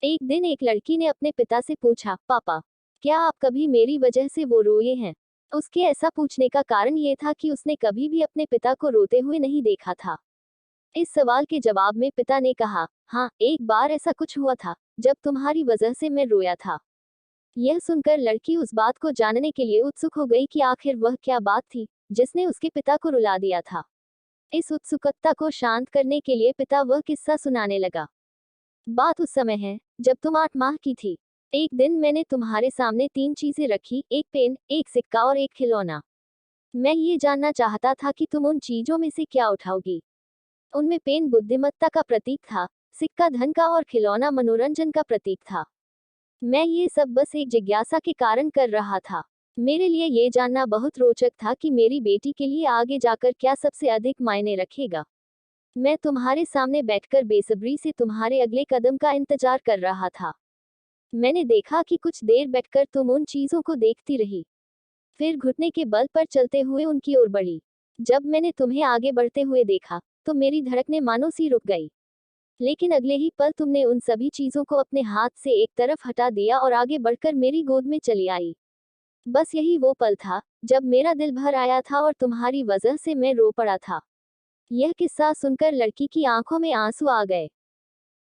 एक दिन एक लड़की ने अपने पिता से पूछा, पापा, क्या आप कभी मेरी वजह से वो रोए हैं? उसके ऐसा पूछने का कारण ये था कि उसने कभी भी अपने पिता को रोते हुए नहीं देखा था। इस सवाल के जवाब में पिता ने कहा, हाँ, एक बार ऐसा कुछ हुआ था, जब तुम्हारी वजह से मैं रोया था। यह सुनकर लड़की उस बात को जानने के लिए उत्सुक हो गई कि आखिर वह क्या बात थी, जिसने उसके पिता को रुला दिया था। इस उत्सुकता को शांत करने के लिए पिता वह किस्सा सुनाने लगा। बात उस समय है, जब तुम 8 माह की थी। एक दिन मैंने तुम्हारे सामने 3 चीजें रखी, एक पेन, एक सिक्का और एक खिलौना। मैं ये जानना चाहता था कि तुम उन चीजों में से क्या उठाओगी। उनमें पेन बुद्धिमत्ता का प्रतीक था, सिक्का धन का और खिलौना मनोरंजन का प्रतीक था। मैं ये सब बस एक जिज्ञासा के कारण कर रहा था। मेरे लिए ये जानना बहुत रोचक था कि मेरी बेटी के लिए आगे जाकर क्या सबसे अधिक मायने रखेगा। मैं तुम्हारे सामने बैठकर बेसब्री से तुम्हारे अगले कदम का इंतजार कर रहा था। मैंने देखा कि कुछ देर बैठकर तुम उन चीजों को देखती रही, फिर घुटने के बल पर चलते हुए उनकी ओर बढ़ी। जब मैंने तुम्हें आगे बढ़ते हुए देखा, तो मेरी धड़कनें मानो सी रुक गई। लेकिन अगले ही पल तुमने उन सभी चीजों को अपने हाथ से एक तरफ हटा दिया और आगे बढ़कर मेरी गोद में चली आई। बस यही वो पल था, जब मेरा दिल भर आया था और तुम्हारी वजह से मैं रो पड़ा था। यह किस्सा सुनकर लड़की की आंखों में आंसू आ गए।